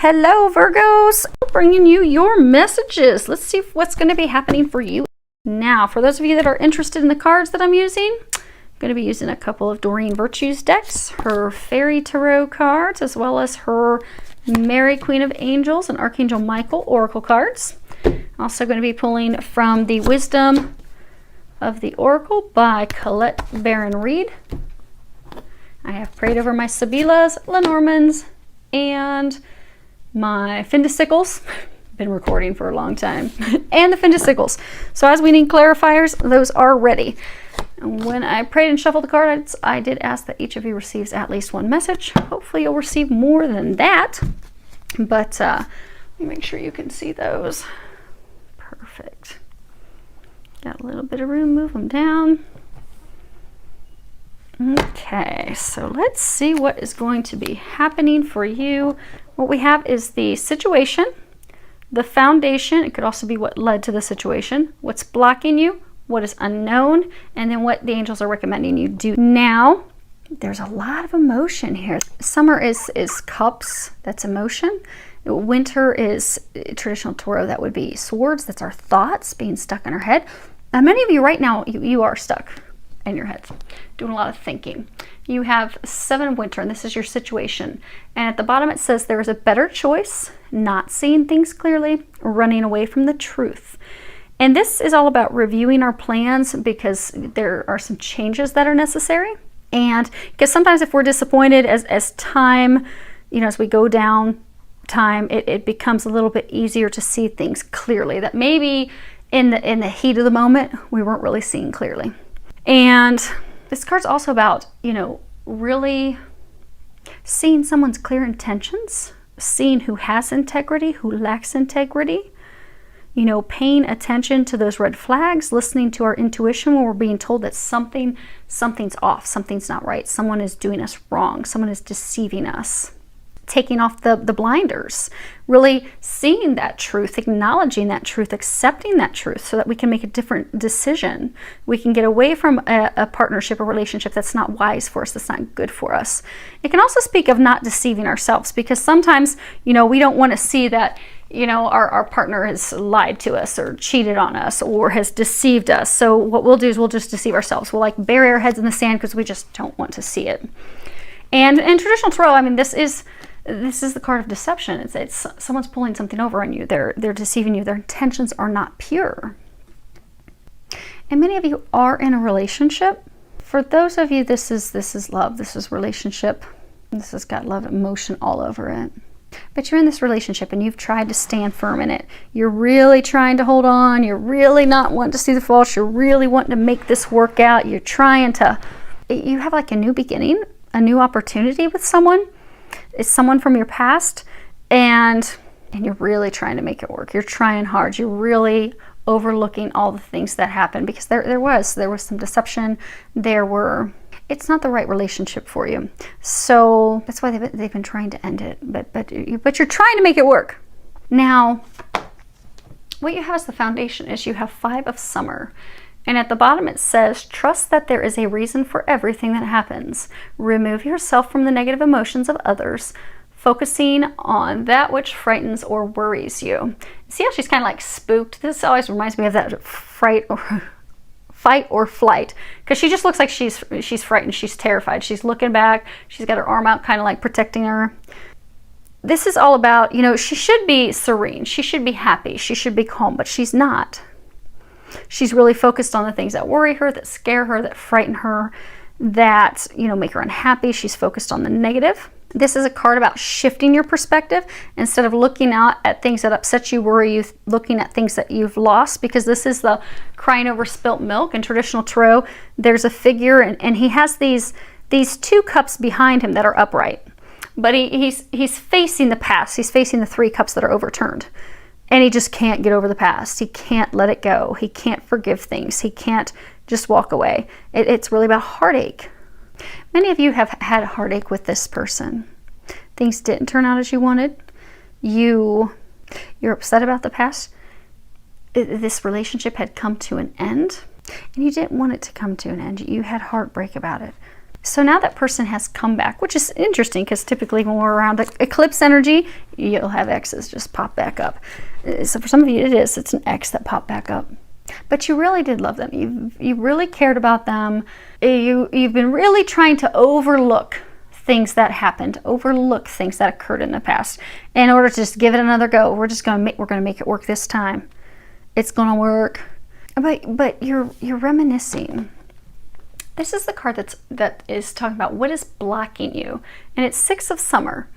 Hello, Virgos. Bringing you your messages. Let's see what's going to be happening for you. Now, for those of you that are interested in the cards that I'm using, I'm going to be using a couple of Doreen Virtue's decks, her Fairy Tarot cards, as well as her Mary Queen of Angels and Archangel Michael Oracle cards. Also going to be pulling from the Wisdom of the Oracle by Colette Baron Reed. I have prayed over my Sibylas, Lenormands, and my Findicicles. Been recording for a long time. And the Findicicles. So as we need clarifiers, those are ready. And when I prayed and shuffled the cards, I did ask that each of you receives at least one message. Hopefully you'll receive more than that. But let me make sure you can see those. Perfect. Got a little bit of room, move them down. Okay, so let's see what is going to be happening for you. What we have is the situation, the foundation. It could also be what led to the situation, what's blocking you, what is unknown, and then what the angels are recommending you do. Now, there's a lot of emotion here. Summer is cups, that's emotion. Winter is traditional Taurus, that would be swords, that's our thoughts being stuck in our head. Many of you right now, you are stuck in your head, doing a lot of thinking. You have 7 of winter, and this is your situation. And at the bottom it says there is a better choice, not seeing things clearly, running away from the truth. And this is all about reviewing our plans because there are some changes that are necessary. And because sometimes if we're disappointed as time, as we go down time, it becomes a little bit easier to see things clearly that maybe in the heat of the moment, we weren't really seeing clearly. And this card's also about, really seeing someone's clear intentions, seeing who has integrity, who lacks integrity, paying attention to those red flags, listening to our intuition when we're being told that something's off, something's not right, someone is doing us wrong, someone is deceiving us. Taking off the blinders, really seeing that truth, acknowledging that truth, accepting that truth so that we can make a different decision. We can get away from a partnership or relationship that's not wise for us, that's not good for us. It can also speak of not deceiving ourselves because sometimes, we don't want to see that, our partner has lied to us or cheated on us or has deceived us. So what we'll do is we'll just deceive ourselves. We'll bury our heads in the sand because we just don't want to see it. And in traditional tarot, this is the card of deception. It's someone's pulling something over on you. They're deceiving you. Their intentions are not pure. And many of you are in a relationship. For those of you, this is love. This is relationship. This has got love emotion all over it. But you're in this relationship and you've tried to stand firm in it. You're really trying to hold on. You're really not wanting to see the faults. You're really wanting to make this work out. You're trying to, you have a new beginning, a new opportunity with someone. It's someone from your past, and you're really trying to make it work. You're trying hard. You're really overlooking all the things that happened because there was some deception. It's not the right relationship for you. So that's why they've been trying to end it. But you're trying to make it work. Now, what you have as the foundation is you have 5 of summer. And at the bottom it says, trust that there is a reason for everything that happens. Remove yourself from the negative emotions of others, focusing on that which frightens or worries you. See how she's kind of spooked? This always reminds me of that fight or flight. Because she just looks like she's frightened, she's terrified. She's looking back, she's got her arm out kind of protecting her. This is all about, she should be serene, she should be happy, she should be calm, but she's not. She's really focused on the things that worry her, that scare her, that frighten her, that, make her unhappy. She's focused on the negative. This is a card about shifting your perspective. Instead of looking out at things that upset you, worry you, looking at things that you've lost, because this is the crying over spilt milk. In traditional tarot, there's a figure and he has these 2 cups behind him that are upright. But he's facing the past. He's facing the 3 cups that are overturned. And he just can't get over the past. He can't let it go. He can't forgive things. He can't just walk away. It's really about heartache. Many of you have had heartache with this person. Things didn't turn out as you wanted. You're upset about the past. This relationship had come to an end. And you didn't want it to come to an end. You had heartbreak about it. So now that person has come back, which is interesting because typically when we're around the eclipse energy, you'll have exes just pop back up. So for some of you, it's an ex that popped back up. But you really did love them. You really cared about them. You've been really trying to overlook things that happened, overlook things that occurred in the past, in order to just give it another go. We're gonna make it work this time. It's gonna work. But you're reminiscing. This is the card that is talking about what is blocking you. And it's 6 of Summer.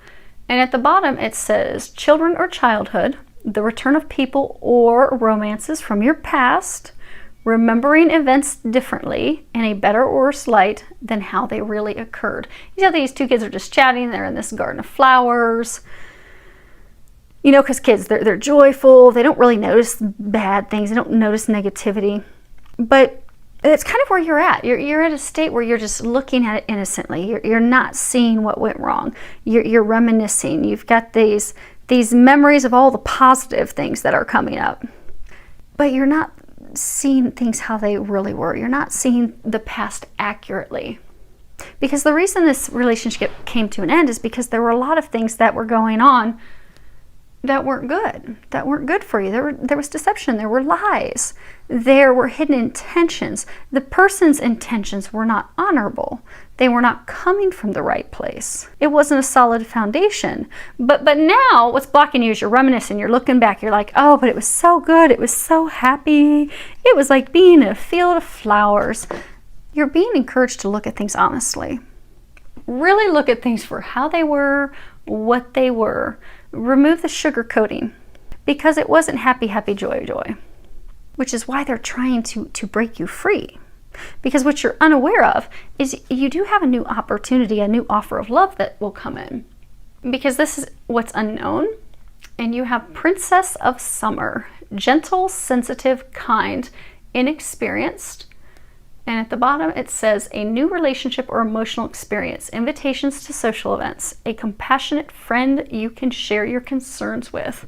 And at the bottom it says children or childhood, the return of people or romances from your past, remembering events differently in a better or worse light than how they really occurred. You know, these two kids are just chatting. They're in this garden of flowers. You know, because kids, they're joyful. They don't really notice bad things. They don't notice negativity. But it's kind of where you're at. You're at a state where you're just looking at it innocently. You're not seeing what went wrong. You're reminiscing. You've got these memories of all the positive things that are coming up. But you're not seeing things how they really were. You're not seeing the past accurately. Because the reason this relationship came to an end is because there were a lot of things that were going on that weren't good for you. There was deception, there were lies, there were hidden intentions. The person's intentions were not honorable. They were not coming from the right place. It wasn't a solid foundation. But now what's blocking you is you're reminiscing, you're looking back, you're like, oh, but it was so good, it was so happy. It was like being in a field of flowers. You're being encouraged to look at things honestly. Really look at things for how they were, what they were. Remove the sugar coating, because it wasn't happy, happy, joy, joy, which is why they're trying to break you free. Because what you're unaware of is you do have a new opportunity, a new offer of love that will come in. Because this is what's unknown. And you have Princess of Summer, gentle, sensitive, kind, inexperienced. And at the bottom it says a new relationship or emotional experience, invitations to social events, a compassionate friend you can share your concerns with.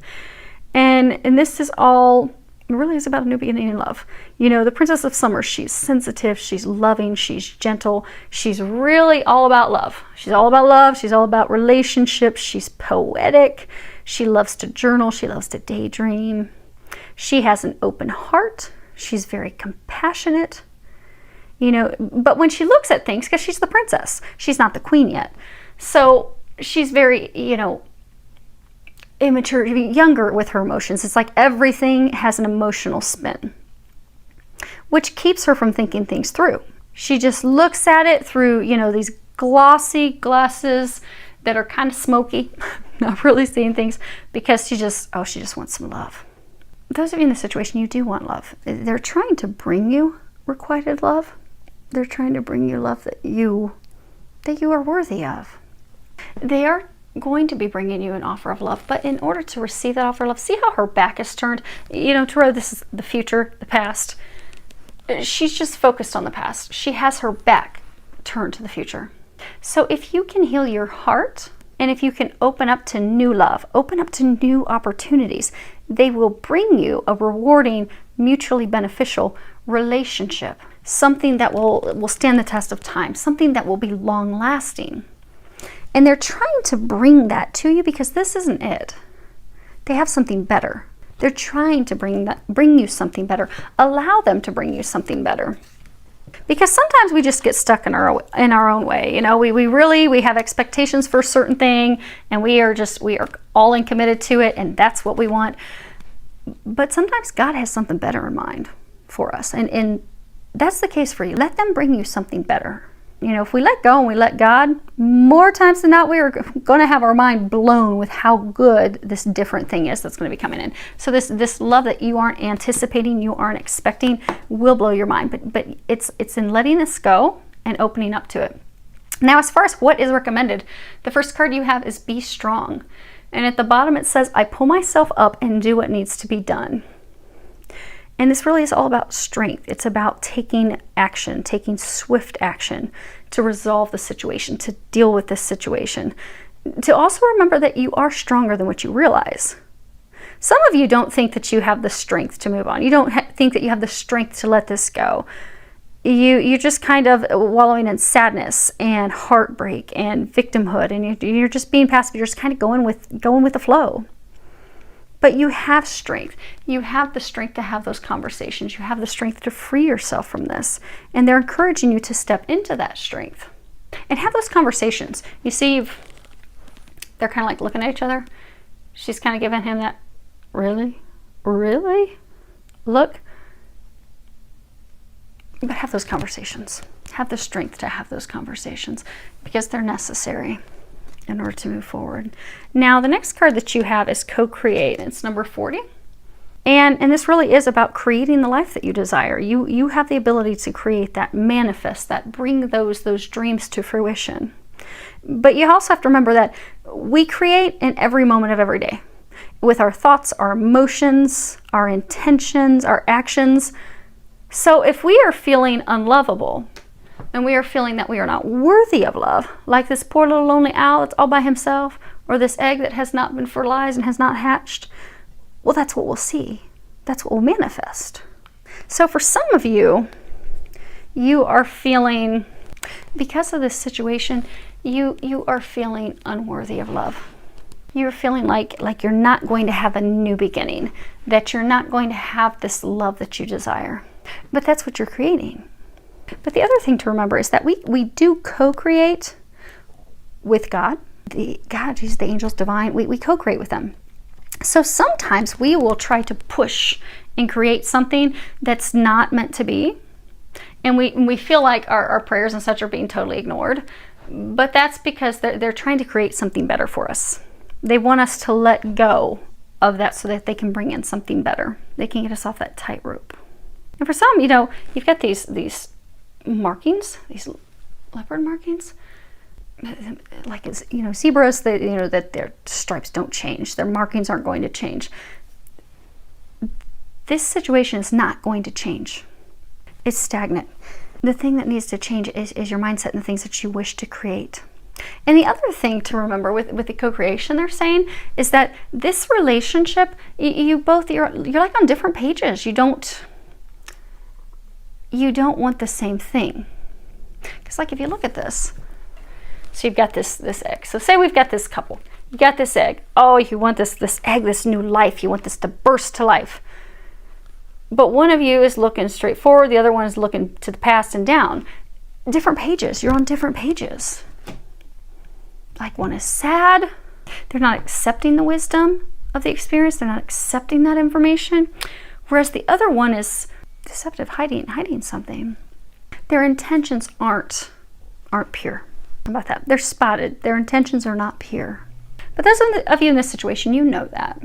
And this is all really is about a new beginning in love. You know, the Princess of Summer, she's sensitive, she's loving, she's gentle, she's really all about love. She's all about love, she's all about relationships, she's poetic, she loves to journal, she loves to daydream. She has an open heart, she's very compassionate. You know, but when she looks at things, because she's the princess, she's not the queen yet. So she's very, you know, immature, younger with her emotions. It's like everything has an emotional spin, which keeps her from thinking things through. She just looks at it through, you know, these glossy glasses that are kind of smoky, not really seeing things, because she just wants some love. Those of you in this situation, you do want love. They're trying to bring you requited love. They're trying to bring you love that you are worthy of. They are going to be bringing you an offer of love, but in order to receive that offer of love, see how her back is turned? You know, to her, this is the future, the past. She's just focused on the past. She has her back turned to the future. So if you can heal your heart, and if you can open up to new love, open up to new opportunities, they will bring you a rewarding, mutually beneficial relationship. Something that will stand the test of time, something that will be long lasting. And they're trying to bring that to you because this isn't it. They have something better. They're trying to bring you something better. Allow them to bring you something better. Because sometimes we just get stuck in our own way. You know, we have expectations for a certain thing, and we are all in committed to it, and that's what we want. But sometimes God has something better in mind for us, and that's the case for you. Let them bring you something better. You know, if we let go and we let God, more times than not, we are going to have our mind blown with how good this different thing is that's going to be coming in. So this love that you aren't anticipating, you aren't expecting, will blow your mind. But it's in letting this go and opening up to it. Now, as far as what is recommended, the first card you have is Be Strong. And at the bottom it says, I pull myself up and do what needs to be done. And this really is all about strength. It's about taking action, taking swift action to resolve the situation, to deal with this situation. To also remember that you are stronger than what you realize. Some of you don't think that you have the strength to move on. You don't think that you have the strength to let this go. you just kind of wallowing in sadness and heartbreak and victimhood, and you're just being passive. You're just kind of going with the flow. But you have strength. You have the strength to have those conversations. You have the strength to free yourself from this. And they're encouraging you to step into that strength and have those conversations. You see, they're kind of like looking at each other. She's kind of giving him that, really? Really? Look. But have those conversations. Have the strength to have those conversations because they're necessary in order to move forward. Now, the next card that you have is co-create. It's number 40. And this really is about creating the life that you desire. You have the ability to create that, manifest that, bring those dreams to fruition. But you also have to remember that we create in every moment of every day with our thoughts, our emotions, our intentions, our actions. So if we are feeling unlovable and we are feeling that we are not worthy of love, like this poor little lonely owl that's all by himself, or this egg that has not been fertilized and has not hatched, well, that's what we'll see. That's what will manifest. So for some of you, you are feeling, because of this situation, you are feeling unworthy of love. You're feeling like you're not going to have a new beginning, that you're not going to have this love that you desire. But that's what you're creating. But the other thing to remember is that we do co-create with God. God, he's the angels divine. We co-create with them. So sometimes we will try to push and create something that's not meant to be. And we feel like our prayers and such are being totally ignored. But that's because they're trying to create something better for us. They want us to let go of that so that they can bring in something better. They can get us off that tightrope. And for some, you've got these markings, these leopard markings, like zebras. That their stripes don't change, their markings aren't going to change. This situation is not going to change. It's stagnant. The thing that needs to change is your mindset and the things that you wish to create. And the other thing to remember with the co-creation they're saying is that this relationship, you're like on different pages. You don't want the same thing. Because like if you look at this, so you've got this egg. So say we've got this couple. You got this egg. Oh, you want this egg, this new life. You want this to burst to life. But one of you is looking straight forward. The other one is looking to the past and down. Different pages. You're on different pages. Like one is sad. They're not accepting the wisdom of the experience. They're not accepting that information. Whereas the other one is deceptive, hiding something. Their intentions aren't pure. How about that? They're spotted. Their intentions are not pure. But those of you in this situation, you know that.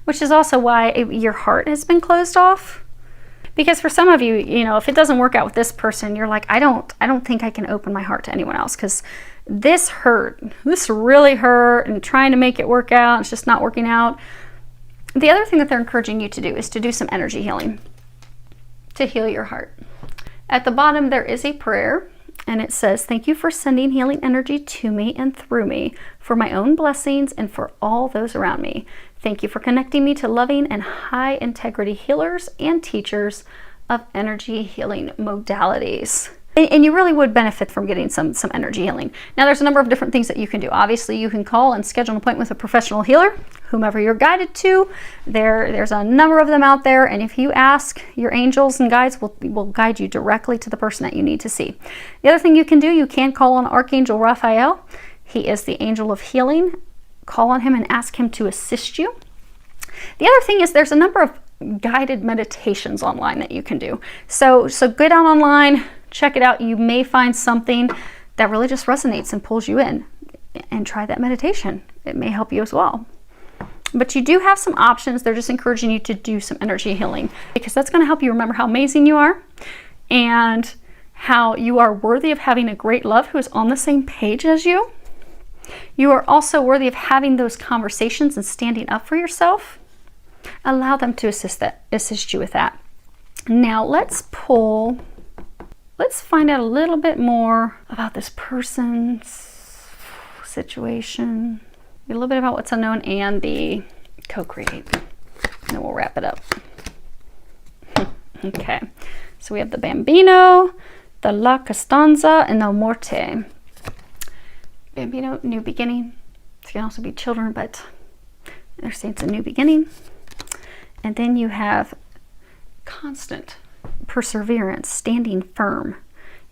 Which is also why your heart has been closed off. Because for some of you, if it doesn't work out with this person, you're like, I don't think I can open my heart to anyone else because this hurt. This really hurt, and trying to make it work out, it's just not working out. The other thing that they're encouraging you to do is to do some energy healing to heal your heart. At the bottom, there is a prayer, and it says, "Thank you for sending healing energy to me and through me for my own blessings and for all those around me. Thank you for connecting me to loving and high integrity healers and teachers of energy healing modalities." And you really would benefit from getting some energy healing. Now, there's a number of different things that you can do. Obviously, you can call and schedule an appointment with a professional healer, whomever you're guided to. There's a number of them out there, and if you ask, your angels and guides will guide you directly to the person that you need to see. The other thing you can do, you can call on Archangel Raphael. He is the angel of healing. Call on him and ask him to assist you. The other thing is there's a number of guided meditations online that you can do. So go down online, check it out. You may find something that really just resonates and pulls you in, and try that meditation. It may help you as well. But you do have some options. They're just encouraging you to do some energy healing because that's going to help you remember how amazing you are and how you are worthy of having a great love who is on the same page as you. You are also worthy of having those conversations and standing up for yourself. Allow them to assist you with that. Now let's find out a little bit more about this person's situation, a little bit about what's unknown and the co-create. And then we'll wrap it up. Okay, So we have the Bambino, the La Costanza, and the Morte. Bambino, new beginning. It can also be children, but they're saying it's a new beginning. And then you have constant perseverance, standing firm.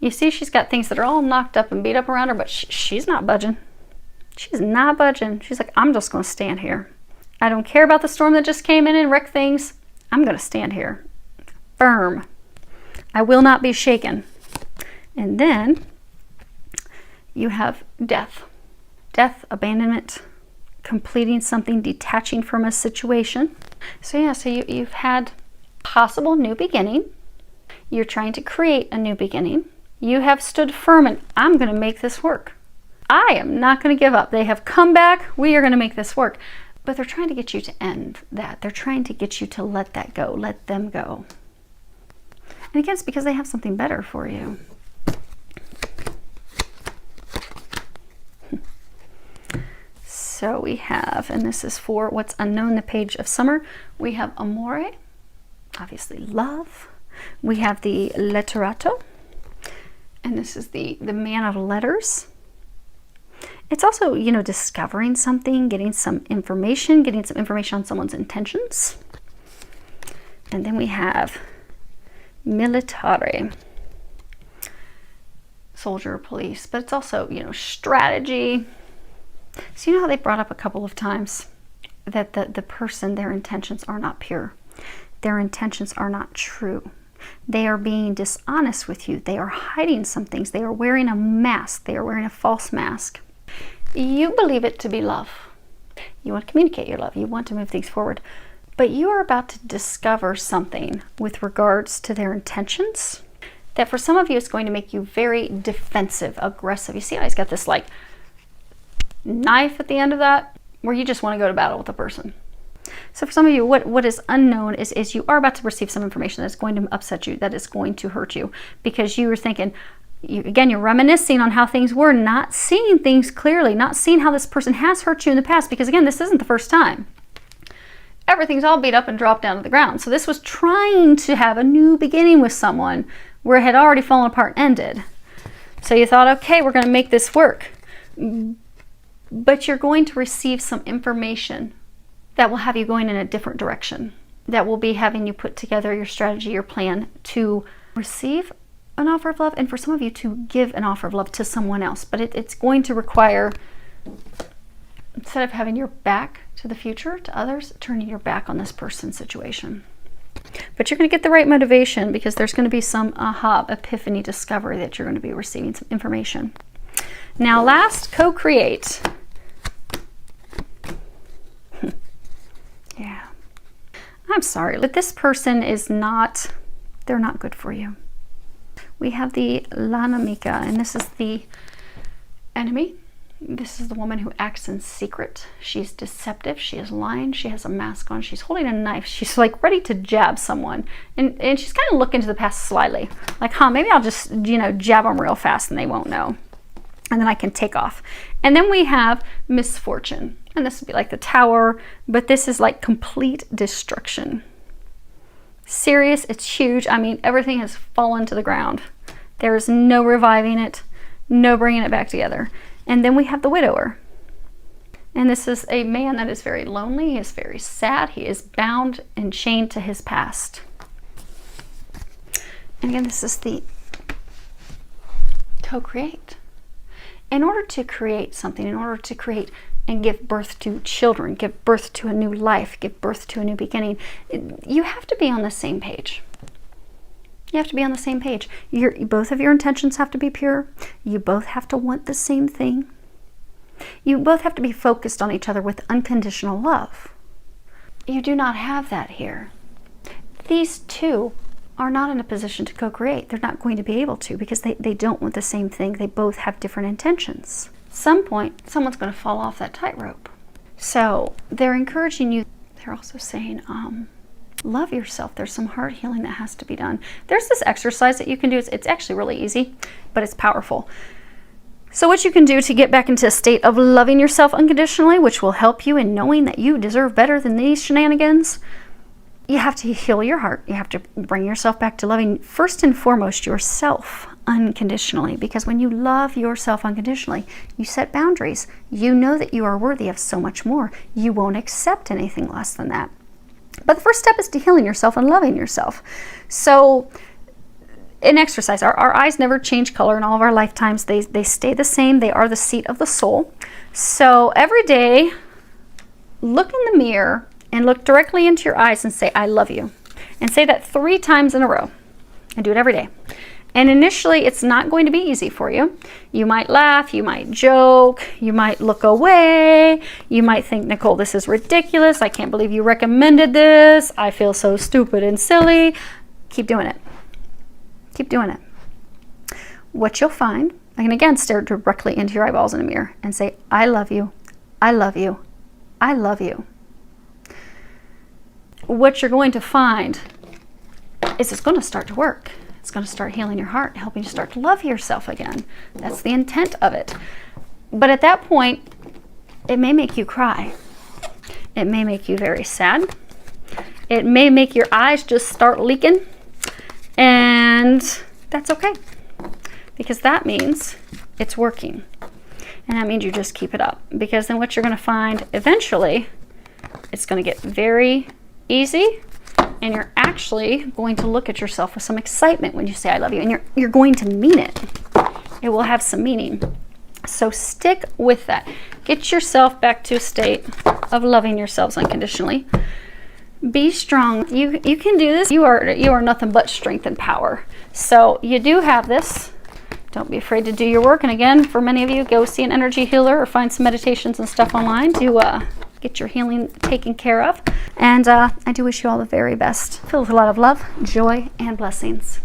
You see she's got things that are all knocked up and beat up around her, but she's not budging. She's not budging. She's like, I'm just going to stand here. I don't care about the storm that just came in and wrecked things. I'm going to stand here. Firm. I will not be shaken. And then you have death. Death, abandonment, completing something, detaching from a situation. So yeah, so you've had possible new beginning. You're trying to create a new beginning. You have stood firm and I'm going to make this work. I am not going to give up. They have come back. We are going to make this work. But they're trying to get you to end that. They're trying to get you to let that go. Let them go. And again, it's because they have something better for you. So we have, and this is for what's unknown, the page of summer. We have amore, obviously love. We have the letterato, and this is the man of letters. It's also, you know, discovering something, getting some information on someone's intentions. And then we have militare, soldier, police, but it's also, you know, strategy. So you know how they brought up a couple of times that the person, their intentions are not pure. Their intentions are not true. They are being dishonest with you. They are hiding some things. They are wearing a mask. They are wearing a false mask. You believe it to be love. You want to communicate your love. You want to move things forward. But you are about to discover something with regards to their intentions that for some of you is going to make you very defensive, aggressive. You see how he's got this like knife at the end of that, where you just want to go to battle with the person. So for some of you, what is unknown is you are about to receive some information that's going to upset you, that is going to hurt you, because you were thinking, you're reminiscing on how things were, not seeing things clearly, not seeing how this person has hurt you in the past, because again, this isn't the first time. Everything's all beat up and dropped down to the ground. So this was trying to have a new beginning with someone where it had already fallen apart and ended. So you thought, okay, we're going to make this work. But you're going to receive some information that will have you going in a different direction, that will be having you put together your strategy, your plan to receive an offer of love, and for some of you to give an offer of love to someone else. But it's going to require, instead of having your back to the future, to others, turning your back on this person's situation. But you're going to get the right motivation, because there's going to be some aha, epiphany, discovery that you're going to be receiving some information. Now last, co-create. Yeah. I'm sorry, but this person is not, they're not good for you. We have the l'animica, and this is the enemy. This is the woman who acts in secret. She's deceptive. She is lying. She has a mask on. She's holding a knife. She's like ready to jab someone. And she's kind of looking to the past slyly. Like, maybe I'll just, jab them real fast and they won't know. And then I can take off. And then we have misfortune. And this would be like the tower, but this is like complete destruction. Serious, it's huge. I mean, everything has fallen to the ground. There is no reviving it, no bringing it back together. And then we have the widower. And this is a man that is very lonely. He is very sad. He is bound and chained to his past. And again, this is the co-create. In order to create something, in order to create and give birth to children, give birth to a new life, give birth to a new beginning, you have to be on the same page. You have to be on the same page. Both of your intentions have to be pure. You both have to want the same thing. You both have to be focused on each other with unconditional love. You do not have that here. These two are not in a position to co-create. They're not going to be able to, because they don't want the same thing. They both have different intentions. At some point, someone's going to fall off that tightrope. So they're encouraging you. They're also saying, love yourself. There's some heart healing that has to be done. There's this exercise that you can do. It's actually really easy, but it's powerful. So what you can do to get back into a state of loving yourself unconditionally, which will help you in knowing that you deserve better than these shenanigans, you have to heal your heart. You have to bring yourself back to loving, first and foremost, yourself unconditionally. Because when you love yourself unconditionally, you set boundaries. You know that you are worthy of so much more. You won't accept anything less than that. But the first step is to healing yourself and loving yourself. So in exercise, our eyes never change color in all of our lifetimes. They stay the same. They are the seat of the soul. So every day, look in the mirror and look directly into your eyes and say, I love you. And say that 3 times in a row. And do it every day. And initially, it's not going to be easy for you. You might laugh, you might joke, you might look away, you might think, Nicole, this is ridiculous. I can't believe you recommended this. I feel so stupid and silly. Keep doing it. Keep doing it. What you'll find, and again, stare directly into your eyeballs in a mirror and say, I love you, I love you, I love you. What you're going to find is it's going to start to work. It's going to start healing your heart, helping you start to love yourself again. That's the intent of it. But at that point, it may make you cry. It may make you very sad. It may make your eyes just start leaking. And that's okay. Because that means it's working. And that means you just keep it up. Because then what you're going to find eventually, it's going to get very easy. And you're actually going to look at yourself with some excitement when you say I love you. And you're going to mean it. It will have some meaning. So stick with that. Get yourself back to a state of loving yourselves unconditionally. Be strong. You can do this. You are nothing but strength and power. So you do have this. Don't be afraid to do your work. And again, for many of you, go see an energy healer or find some meditations and stuff online to get your healing taken care of. And I do wish you all the very best. Filled with a lot of love, joy, and blessings.